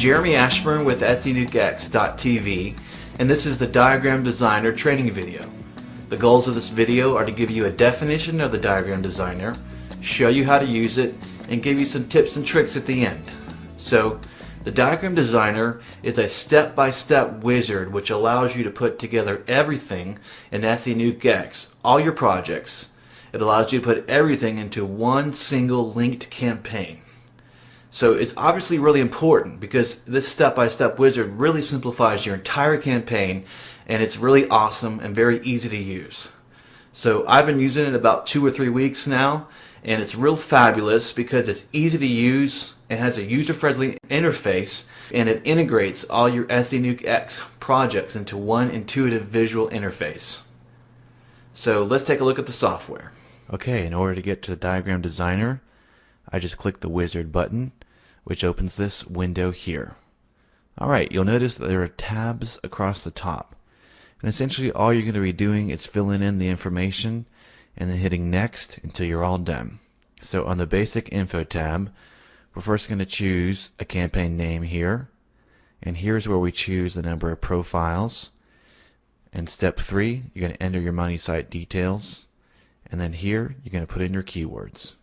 Jeremy Ashburn with Senuke and this is the Diagram Designer training video. The goals of this video are to give you a definition of the Diagram Designer, show you how to use it, and give you some tips and tricks at the end. So, the Diagram Designer is a step-by-step wizard which allows you to put together everything in Senuke X, all your projects. It allows you to put everything into one single linked campaign. So it's obviously really important because this step-by-step wizard really simplifies your entire campaign, and it's really awesome and very easy to use. So I've been using it about 2 or 3 weeks now, and it's real fabulous because it's easy to use, it has a user-friendly interface, and it integrates all your Senuke X projects into one intuitive visual interface. So let's take a look at the software. Okay, in order to get to the Diagram Designer, I just click the wizard button, which opens this window here. Alright, you'll notice that there are tabs across the top. And essentially all you're going to be doing is filling in the information and then hitting next until you're all done. So on the basic info tab, we're first going to choose a campaign name here. And here's where we choose the number of profiles. And step 3, you're going to enter your money site details. And then here, you're going to put in your keywords.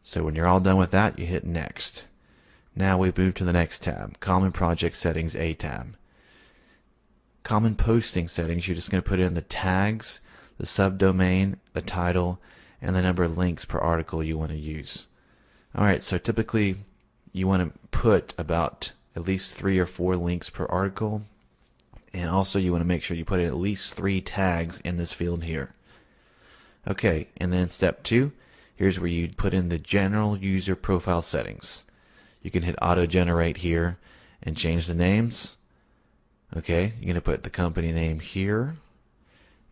So when you're all done with that, you hit next. Now we move to the next tab, Common Project Settings A tab. Common Posting Settings, you're just going to put in the tags, the subdomain, the title, and the number of links per article you want to use. Alright, so typically you want to put about at least 3 or 4 links per article, and also you want to make sure you put in at least 3 tags in this field here. Okay, and then step 2, here's where you put in the general user profile settings. You can hit auto generate here and change the names. Okay, you're going to put the company name here,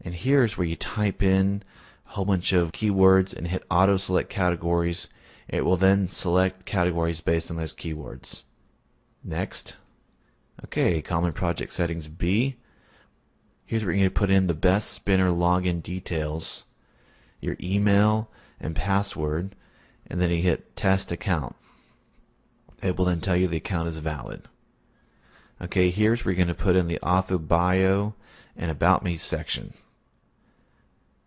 and here's where you type in a whole bunch of keywords and hit auto select categories. It will then select categories based on those keywords. Next. Okay, Common Project Settings B. Here's where you're going to put in the best spinner login details, your email and password, and then you hit test account. It will then tell you the account is valid. Okay, here's where you're going to put in the author bio and about me section.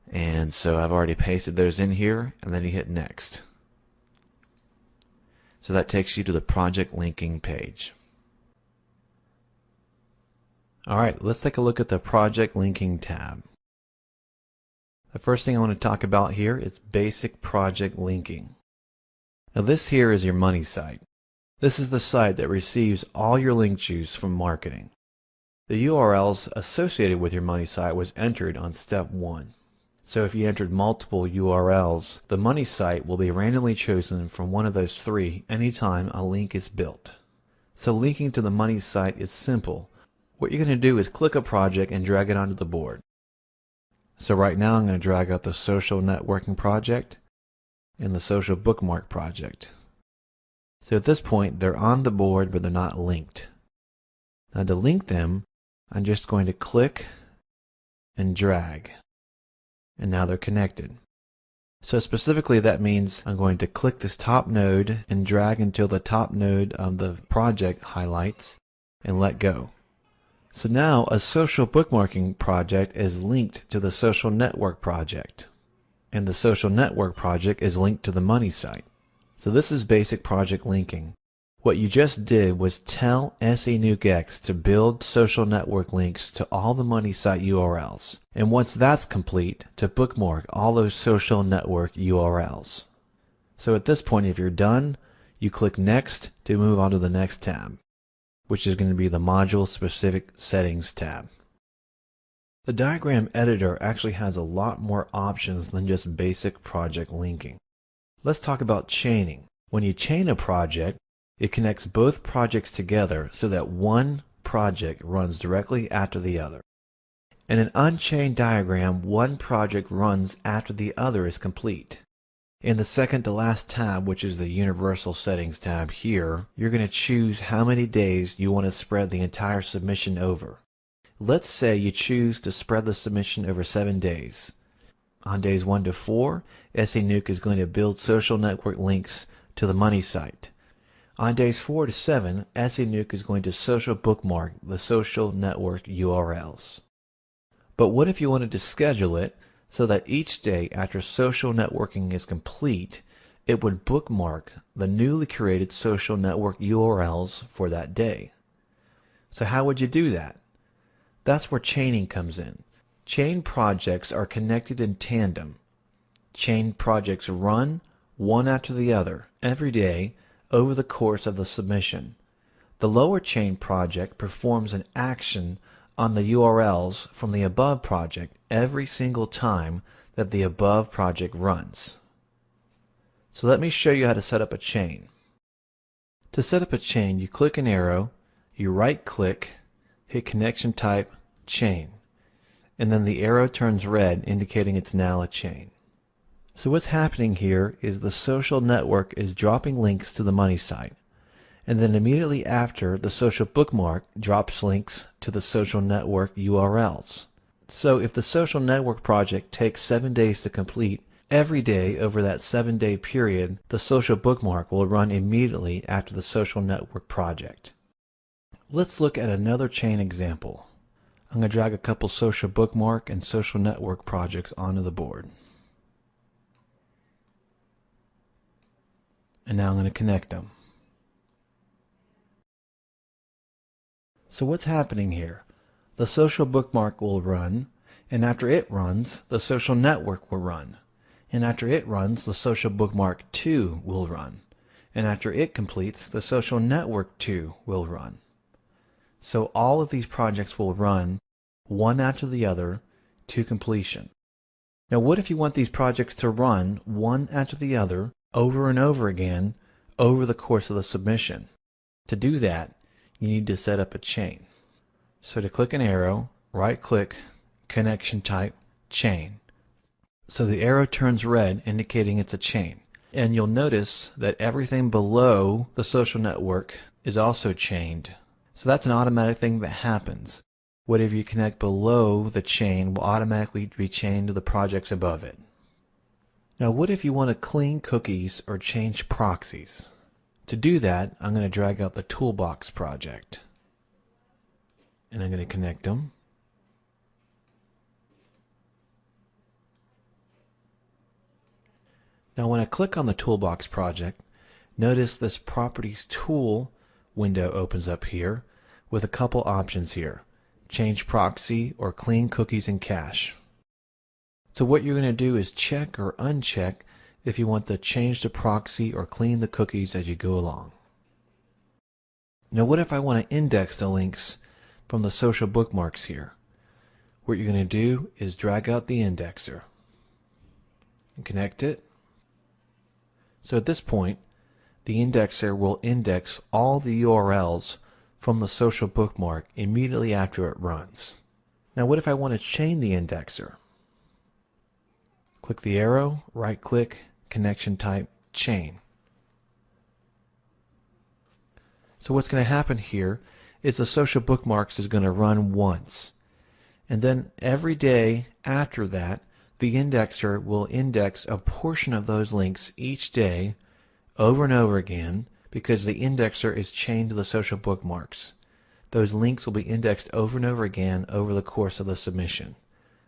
And so I've already pasted those in here, and then you hit next. So that takes you to the project linking page. Alright, let's take a look at the project linking tab. The first thing I want to talk about here is basic project linking. Now this here is your money site. This is the site that receives all your link juice from marketing. The URLs associated with your money site was entered on step 1. So if you entered multiple URLs, the money site will be randomly chosen from one of those 3 anytime a link is built. So linking to the money site is simple. What you're going to do is click a project and drag it onto the board. So right now I'm going to drag out the social networking project and the social bookmark project. So at this point they're on the board but they're not linked. Now to link them, I'm just going to click and drag. And now they're connected. So specifically that means I'm going to click this top node and drag until the top node of the project highlights and let go. So now a social bookmarking project is linked to the social network project. And the social network project is linked to the money site. So this is basic project linking. What you just did was tell Senuke X to build social network links to all the money site URLs. And once that's complete, to bookmark all those social network URLs. So at this point, if you're done, you click Next to move on to the next tab, which is going to be the Module Specific Settings tab. The diagram editor actually has a lot more options than just basic project linking. Let's talk about chaining. When you chain a project, it connects both projects together so that one project runs directly after the other. In an unchained diagram, one project runs after the other is complete. In the second to last tab, which is the Universal Settings tab here, you're going to choose how many days you want to spread the entire submission over. Let's say you choose to spread the submission over 7 days. On days 1 to 4, Senuke is going to build social network links to the money site. On days 4 to 7, Senuke is going to social bookmark the social network URLs. But what if you wanted to schedule it so that each day after social networking is complete, it would bookmark the newly created social network URLs for that day? So how would you do that? That's where chaining comes in. Chain projects are connected in tandem. Chain projects run one after the other every day over the course of the submission. The lower chain project performs an action on the URLs from the above project every single time that the above project runs. So let me show you how to set up a chain. To set up a chain, you click an arrow, you right-click, hit connection type, chain, and then the arrow turns red indicating it's now a chain. So what's happening here is the social network is dropping links to the money site, and then immediately after, the social bookmark drops links to the social network URLs. So if the social network project takes 7 days to complete, every day over that 7-day period, the social bookmark will run immediately after the social network project. Let's look at another chain example. I'm going to drag a couple social bookmark and social network projects onto the board. And now I'm going to connect them. So what's happening here? The social bookmark will run, and after it runs, the social network will run. And after it runs, the social bookmark 2 will run. And after it completes, the social network 2 will run. So all of these projects will run one after the other to completion. Now what if you want these projects to run one after the other over and over again over the course of the submission? To do that, you need to set up a chain. So to click an arrow, right-click, connection type, chain. So the arrow turns red indicating it's a chain. And you'll notice that everything below the social network is also chained. So that's an automatic thing that happens. Whatever you connect below the chain will automatically be chained to the projects above it. Now what if you want to clean cookies or change proxies? To do that, I'm going to drag out the toolbox project. And I'm going to connect them. Now when I click on the toolbox project, notice this properties tool window opens up here with a couple options here. Change proxy or clean cookies and cache. So what you're going to do is check or uncheck if you want to change the proxy or clean the cookies as you go along. Now what if I want to index the links from the social bookmarks here? What you're going to do is drag out the indexer and connect it. So at this point, the indexer will index all the URLs from the social bookmark immediately after it runs. Now what if I want to chain the indexer? Click the arrow, right-click, connection type, chain. So what's going to happen here is the social bookmarks is going to run once. And then every day after that, the indexer will index a portion of those links each day over and over again because the indexer is chained to the social bookmarks. Those links will be indexed over and over again over the course of the submission,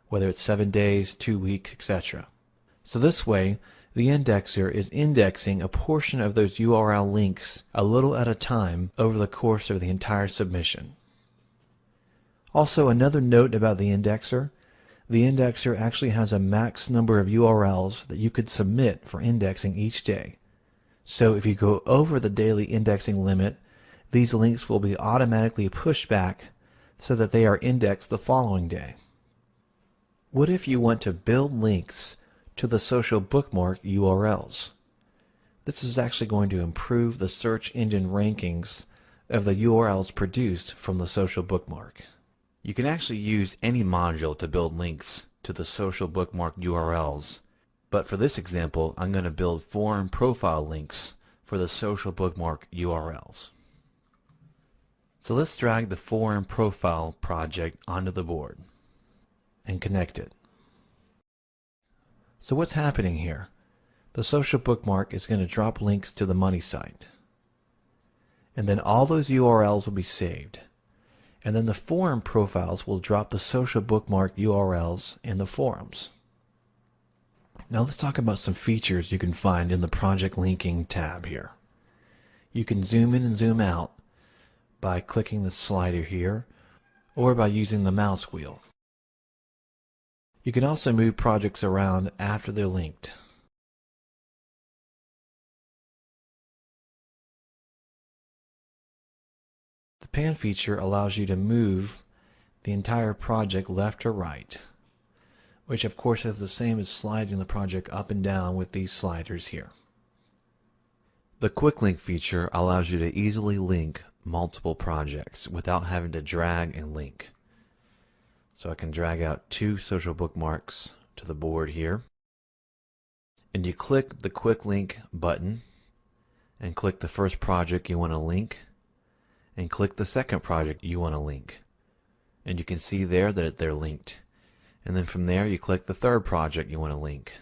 whether it's 7 days, 2 weeks, etc. So this way, the indexer is indexing a portion of those URL links a little at a time over the course of the entire submission. Also, another note about the indexer actually has a max number of URLs that you could submit for indexing each day. So if you go over the daily indexing limit, these links will be automatically pushed back so that they are indexed the following day. What if you want to build links to the social bookmark URLs? This is actually going to improve the search engine rankings of the URLs produced from the social bookmark. You can actually use any module to build links to the social bookmark URLs, but for this example, I'm going to build forum profile links for the social bookmark URLs. So let's drag the forum profile project onto the board and connect it. So what's happening here? The social bookmark is going to drop links to the money site. And then all those URLs will be saved. And then the forum profiles will drop the social bookmark URLs in the forums. Now let's talk about some features you can find in the project linking tab here. You can zoom in and zoom out by clicking the slider here or by using the mouse wheel. You can also move projects around after they're linked. The pan feature allows you to move the entire project left or right, which of course is the same as sliding the project up and down with these sliders here. The quick link feature allows you to easily link multiple projects without having to drag and link. So I can drag out 2 social bookmarks to the board here, and you click the quick link button and click the first project you want to link and click the second project you want to link, and you can see there that they're linked. And then from there you click the third project you want to link.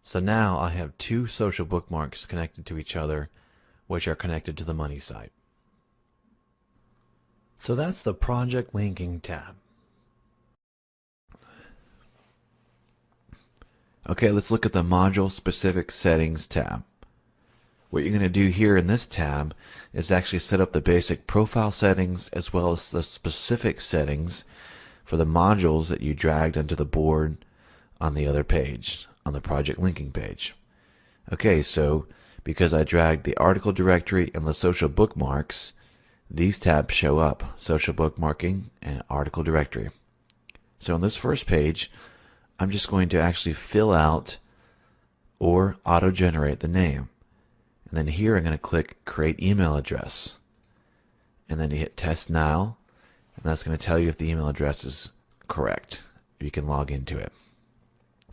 So now I have 2 social bookmarks connected to each other, which are connected to the money site. So that's the project linking tab. Okay, let's look at the module specific settings tab. What you're going to do here in this tab is actually set up the basic profile settings as well as the specific settings for the modules that you dragged onto the board on the other page, on the project linking page. Okay, so because I dragged the article directory and the social bookmarks, these tabs show up: social bookmarking and article directory. So on this first page, I'm just going to actually fill out or auto-generate the name. And then here I'm going to click create email address. And then you hit test now, and that's going to tell you if the email address is correct. You can log into it.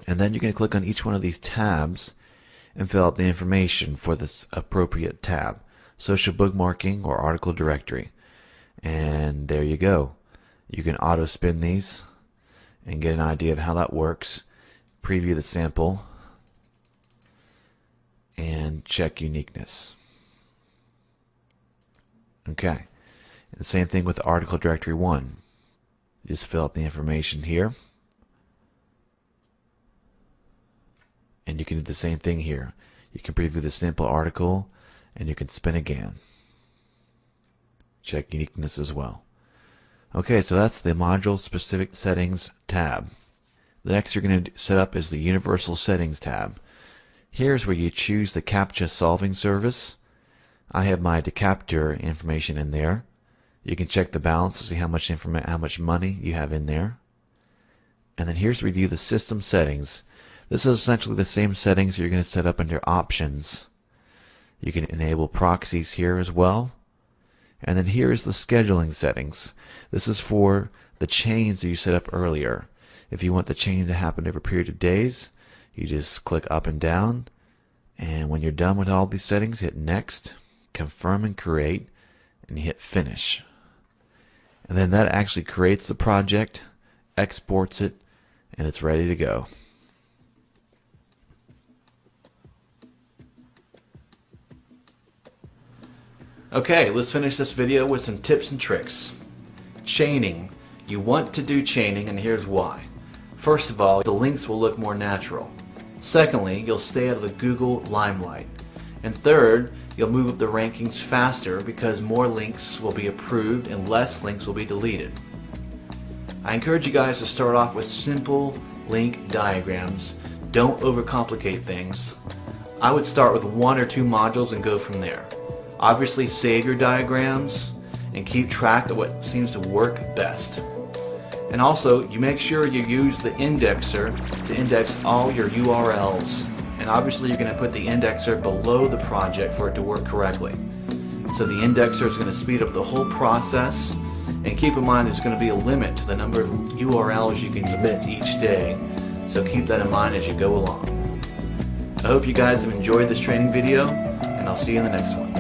And then you're going to click on each one of these tabs and fill out the information for this appropriate tab: social bookmarking or article directory. And there you go. You can auto spin these and get an idea of how that works. Preview the sample and check uniqueness. Okay, and the same thing with the article directory 1. Just fill out the information here, and you can do the same thing here. You can preview the sample article and you can spin again. Check uniqueness as well. Okay, so that's the module specific settings tab. The next you're going to set up is the universal settings tab. Here's where you choose the CAPTCHA solving service. I have my deCAPTCHA information in there. You can check the balance to see how much money you have in there. And then here's where you do the system settings. This is essentially the same settings you're going to set up under options. You can enable proxies here as well. And then here is the scheduling settings. This is for the chains that you set up earlier. If you want the chain to happen over a period of days, you just click up and down, and when you're done with all these settings, hit next, confirm and create, and hit finish. And then that actually creates the project, exports it, and it's ready to go. Okay, let's finish this video with some tips and tricks. Chaining. You want to do chaining, and here's why. First of all, the links will look more natural. Secondly, you'll stay out of the Google limelight. And third, you'll move up the rankings faster because more links will be approved and less links will be deleted. I encourage you guys to start off with simple link diagrams. Don't overcomplicate things. I would start with 1 or 2 modules and go from there. Obviously, save your diagrams and keep track of what seems to work best. And also, you make sure you use the indexer to index all your URLs. And obviously, you're going to put the indexer below the project for it to work correctly. So the indexer is going to speed up the whole process. And keep in mind, there's going to be a limit to the number of URLs you can submit each day. So keep that in mind as you go along. I hope you guys have enjoyed this training video, and I'll see you in the next one.